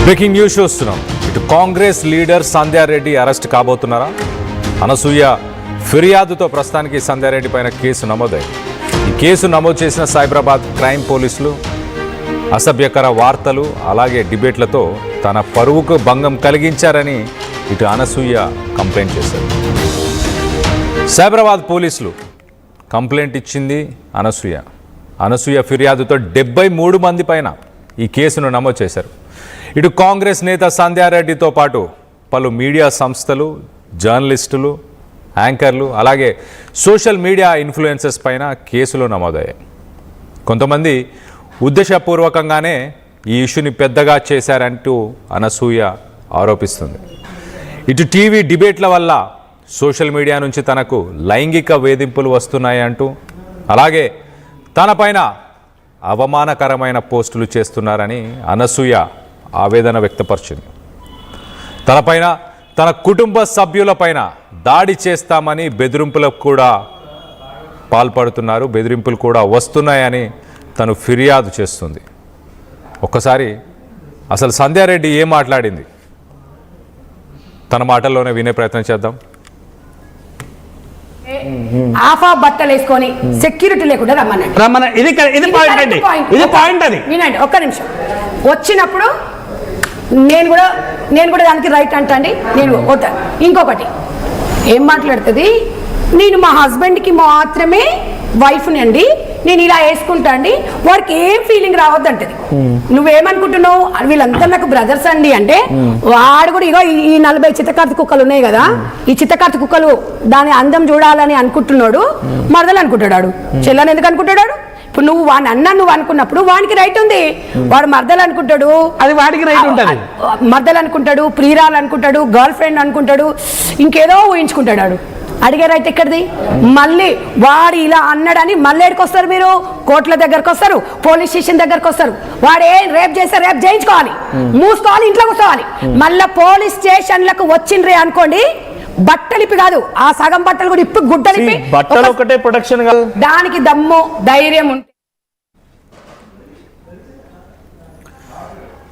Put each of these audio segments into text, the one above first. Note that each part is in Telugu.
బ్రేకింగ్ న్యూస్ చూస్తున్నాం. ఇటు కాంగ్రెస్ లీడర్ సంధ్యారెడ్డి అరెస్ట్ కాబోతున్నారా? అనసూయ ఫిర్యాదుతో ప్రస్తుతానికి సంధ్యారెడ్డి పైన కేసు నమోదైంది. ఈ కేసు నమోదు చేసిన సైబరాబాద్ క్రైమ్ పోలీసులు అసభ్యకర వార్తలు అలాగే డిబేట్లతో తన పరువుకు భంగం కలిగించారని ఇటు అనసూయ కంప్లైంట్ చేశారు. సైబరాబాద్ పోలీసులు కంప్లైంట్ ఇచ్చింది అనసూయ ఫిర్యాదుతో 73 మంది పైన ఈ కేసును నమోదు చేశారు. ఇటు కాంగ్రెస్ నేత సంధ్యారెడ్డితో పాటు పలు మీడియా సంస్థలు, జర్నలిస్టులు, యాంకర్లు అలాగే సోషల్ మీడియా ఇన్ఫ్లుయెన్సర్స్ పైన కేసులు నమోదయ్యాయి. కొంతమంది ఉద్దేశపూర్వకంగానే ఈ ఇష్యూని పెద్దగా చేశారంటూ అనసూయ ఆరోపిస్తుంది. ఇటు టీవీ డిబేట్ల వల్ల సోషల్ మీడియా నుంచి తనకు లైంగిక వేధింపులు వస్తున్నాయి అంటూ అలాగే తనపైన అవమానకరమైన పోస్టులు చేస్తున్నారని అనసూయ ఆవేదన వ్యక్తపరిచింది. తనపైన తన కుటుంబ సభ్యులపైన దాడి చేస్తామని బెదిరింపులకు కూడా పాల్పడుతున్నారు, బెదిరింపులు కూడా వస్తున్నాయని తను ఫిర్యాదు చేస్తుంది. ఒక్కసారి అసలు సంధ్యారెడ్డి ఏం మాట్లాడింది తన మాటల్లోనే వినే ప్రయత్నం చేద్దాం. ఆఫా బట్టలు వేసుకొని సెక్యూరిటీ లేకుండా రమ్మనండి. ఇది పాయింట్ అది వినండి ఒక్క నిమిషం. వచ్చినప్పుడు నేను కూడా దానికి రైట్ అంటండి. నేను ఇంకొకటి ఏం మాట్లాడుతుంది, నేను మా హస్బెండ్కి మాత్రమే వైఫ్ని అండి, నేను ఇలా వేసుకుంటా అండి, వాడికి ఏం ఫీలింగ్ రావద్దు అంటది. నువ్వేమనుకుంటున్నావు, వీళ్ళంతా నాకు బ్రదర్స్ అండి అంటే వాడు కూడా ఇగో ఈ 40 చిత్తకార్తి కుక్కలు ఉన్నాయి కదా, ఈ చిత్తకార్తి కుక్కలు దాని అందం చూడాలని అనుకుంటున్నాడు, మరదలు అనుకుంటాడు. చెల్లని ఎందుకు అనుకుంటాడు? ఇప్పుడు నువ్వు వాడిని నువ్వు అనుకున్నప్పుడు వానికి రైట్ ఉంది. వాడు మర్దలు అనుకుంటాడు, అది వాడికి రైట్ ఉంటుంది. మర్దలు అనుకుంటాడు, ప్రియురాలు అనుకుంటాడు, గర్ల్ ఫ్రెండ్ అనుకుంటాడు, ఇంకేదో ఊహించుకుంటాడు. వాడు అడిగే రైట్ ఎక్కడిది? మళ్ళీ వాడు ఇలా అన్నాడని మళ్ళీ ఎక్కడికి వస్తారు? మీరు కోర్టుల దగ్గరకు వస్తారు, పోలీస్ స్టేషన్ దగ్గరకు వస్తారు. వాడు రేప్ చేస్తే రేప్ చేయించుకోవాలి, మూసుకోవాలి, ఇంట్లో కూర్చోవాలి. మళ్ళీ పోలీస్ స్టేషన్లకు వచ్చిండ్రే అనుకోండి, బట్టలిప్పి కాదు, ఆ సగం బట్టలు కూడా ఇప్పి గుడ్డలిప్పి బట్టలు ఒకటే ప్రొటెక్షన్ కాదు, దానికి దమ్ము ధైర్యం ఉంటుంది.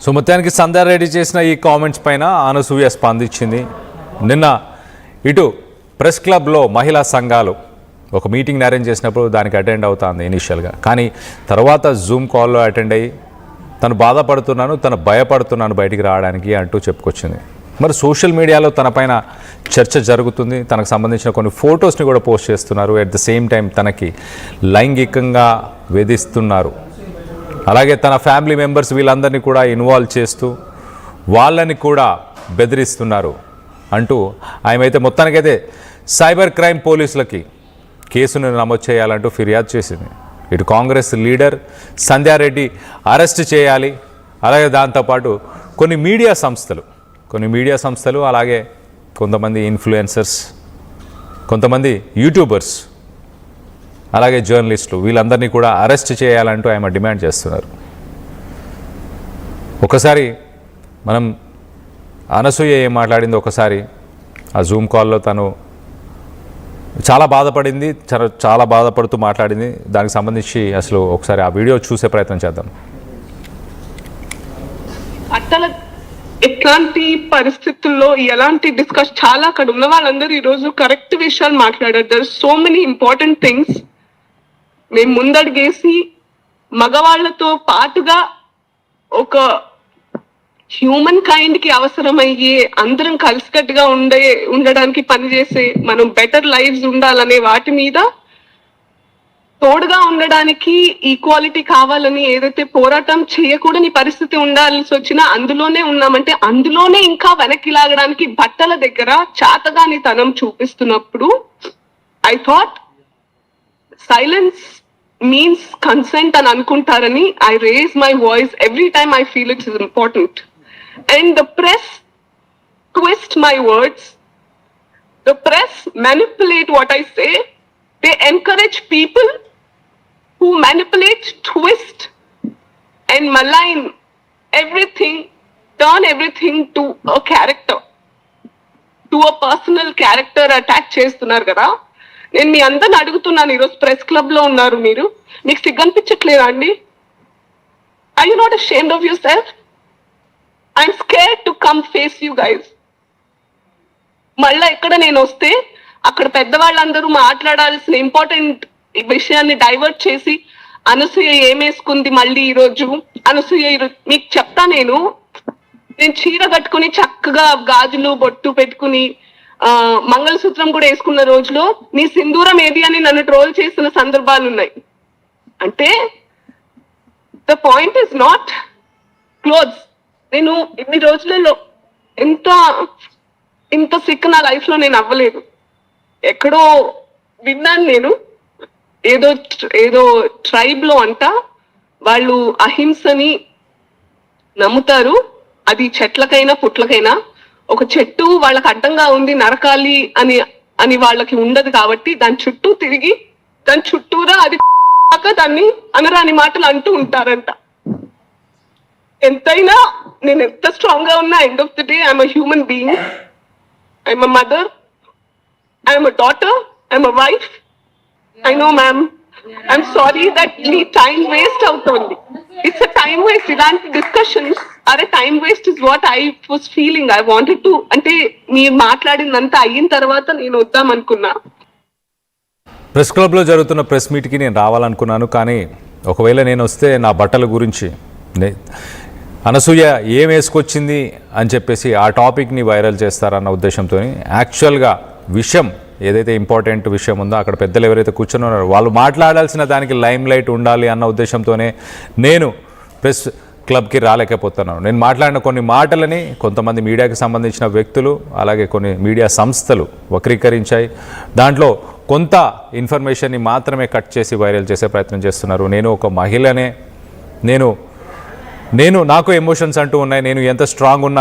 సో మొత్తానికి సంధ్యారెడ్డి చేసిన ఈ కామెంట్స్ పైన అనసూయ స్పందించింది. నిన్న ఇటు ప్రెస్ క్లబ్లో మహిళా సంఘాలు ఒక మీటింగ్ని అరేంజ్ చేసినప్పుడు దానికి అటెండ్ అవుతుంది ఇనీషియల్గా, కానీ తర్వాత జూమ్ కాల్లో అటెండ్ అయ్యి తను బాధపడుతున్నాను, తను భయపడుతున్నాను బయటికి రావడానికి అంటూ చెప్పుకొచ్చింది. మరి సోషల్ మీడియాలో తన పైన చర్చ జరుగుతుంది, తనకు సంబంధించిన కొన్ని ఫొటోస్ని కూడా పోస్ట్ చేస్తున్నారు. అట్ ద సేమ్ టైం తనకి లైంగికంగా వేధిస్తున్నారు. అలాగే తన ఫ్యామిలీ మెంబర్స్ వీళ్ళందరినీ కూడా ఇన్వాల్వ్ చేస్తూ వాళ్ళని కూడా బెదిరిస్తున్నారు అంటూ ఆమె అయితే మొత్తానికైతే సైబర్ క్రైమ్ పోలీసులకి కేసును నమోదు చేయాలంటూ ఫిర్యాదు చేసింది. ఇటు కాంగ్రెస్ లీడర్ సంధ్యారెడ్డి అరెస్ట్ చేయాలి, అలాగే దాంతోపాటు కొన్ని మీడియా సంస్థలు అలాగే కొంతమంది ఇన్ఫ్లుయెన్సర్స్, కొంతమంది యూట్యూబర్స్ అలాగే జర్నలిస్టులు వీళ్ళందరినీ కూడా అరెస్ట్ చేయాలంటూ ఆమె డిమాండ్ చేస్తున్నారు. ఒకసారి మనం అనసూయ ఏం మాట్లాడింది ఒకసారి ఆ జూమ్ కాల్లో తను చాలా బాధపడింది, చాలా బాధపడుతూ మాట్లాడింది. దానికి సంబంధించి అసలు ఒకసారి ఆ వీడియో చూసే ప్రయత్నం చేద్దాం. ఎట్లాంటి పరిస్థితుల్లో ఎలాంటి డిస్కషన్, చాలా అక్కడ ఉన్న వాళ్ళందరూ ఈరోజు కరెక్ట్ విషయాలు మాట్లాడారు. There so many important things. మేము ముందడుగేసి మగవాళ్లతో పాటుగా ఒక హ్యూమన్ కైండ్ కి అవసరమయ్యే అందరం కలిసికట్టుగా ఉండడానికి పనిచేసే మనం బెటర్ లైఫ్స్ ఉండాలనే వాటి మీద తోడుగా ఉండడానికి ఈక్వాలిటీ కావాలని ఏదైతే పోరాటం చేయకూడని పరిస్థితి ఉండాల్సి వచ్చినా అందులోనే ఉన్నామంటే అందులోనే ఇంకా వెనక్కి లాగడానికి బట్టల దగ్గర చాతగాని తనం చూపిస్తున్నప్పుడు I thought silence means consent అని అనుకుంటారని I raise my voice every time I feel it's important. And the press twist my words. The press manipulate what I say. They encourage people who manipulate, twist and malign everything, turn everything to a character, to a personal character attach చేస్తున్నారు కదా. నేను మీ అందరిని అడుగుతున్నాను, ఈరోజు ప్రెస్ క్లబ్ లో ఉన్నారు మీరు, మీకు సిగ్గనిపించట్లేదా అండి? Are you not ashamed of yourself? I'm scared to come face you guys. మళ్ళా ఎక్కడ నేను వస్తే అక్కడ పెద్దవాళ్ళందరూ మాట్లాడాల్సిన ఇంపార్టెంట్ విషయాన్ని డైవర్ట్ చేసి అనసూయ ఏమేసుకుంది మళ్ళీ ఈరోజు, అనసూయ మీకు చెప్తా, నేను చీర కట్టుకుని చక్కగా గాజులు బొట్టు పెట్టుకుని మంగళసూత్రం కూడా వేసుకున్న రోజులో నీ సింధూరం ఏది అని నన్ను ట్రోల్ చేసిన సందర్భాలు ఉన్నాయి. అంటే the point is not clothes. నేను ఇన్ని రోజులలో ఇంత సిక్ నా లైఫ్ లో నేను అవ్వలేదు. ఎక్కడో విన్నాను నేను, ఏదో ట్రైబ్ లో అంట వాళ్ళు అహింసని నమ్ముతారు. అది చెట్లకైనా పుట్లకైనా, ఒక చెట్టు వాళ్ళకి అడ్డంగా ఉంది నరకాలి అని వాళ్ళకి ఉండదు కాబట్టి దాని చుట్టూ తిరిగి దాని చుట్టూరా అది దాన్ని అనరాని మాటలు అంటూ ఉంటారంట. ఎంతైనా నేను ఎంత స్ట్రాంగ్ గా ఉన్నా, end of the day I'm a human being, I'm a mother, I'm a daughter, I'm a wife. I know ma'am, I'm sorry that మీ టైం వేస్ట్ అవుతోంది. It's a time waste. ఇలాంటి discussions are time waste is what I was feeling. I wanted to, అంటే మీరు మాట్లాడిందంతా అయిన తర్వాత నేను వద్దాం అనుకున్నా. ప్రెస్ క్లబ్లో జరుగుతున్న ప్రెస్ మీట్కి నేను రావాలనుకున్నాను, కానీ ఒకవేళ నేను వస్తే నా బట్టల గురించి అనసూయ ఏం వేసుకొచ్చింది అని చెప్పేసి ఆ టాపిక్ని వైరల్ చేస్తారన్న ఉద్దేశంతో యాక్చువల్గా విషయం ఏదైతే ఇంపార్టెంట్ విషయం ఉందో అక్కడ పెద్దలు ఎవరైతే కూర్చొని ఉన్నారో వాళ్ళు మాట్లాడాల్సిన దానికి లైమ్ లైట్ ఉండాలి అన్న ఉద్దేశంతోనే నేను ప్రెస్ క్లబ్కి రాలేకపోతున్నాను. నేను మాట్లాడిన కొన్ని మాటలని కొంతమంది మీడియాకి సంబంధించిన వ్యక్తులు అలాగే కొన్ని మీడియా సంస్థలు వక్రీకరించాయి. దాంట్లో కొంత ఇన్ఫర్మేషన్ని మాత్రమే కట్ చేసి వైరల్ చేసే ప్రయత్నం చేస్తున్నారు. నేను ఒక మహిళనే, నాకు ఎమోషన్స్ అంటూ ఉన్నాయి. నేను ఎంత స్ట్రాంగ్ ఉన్నా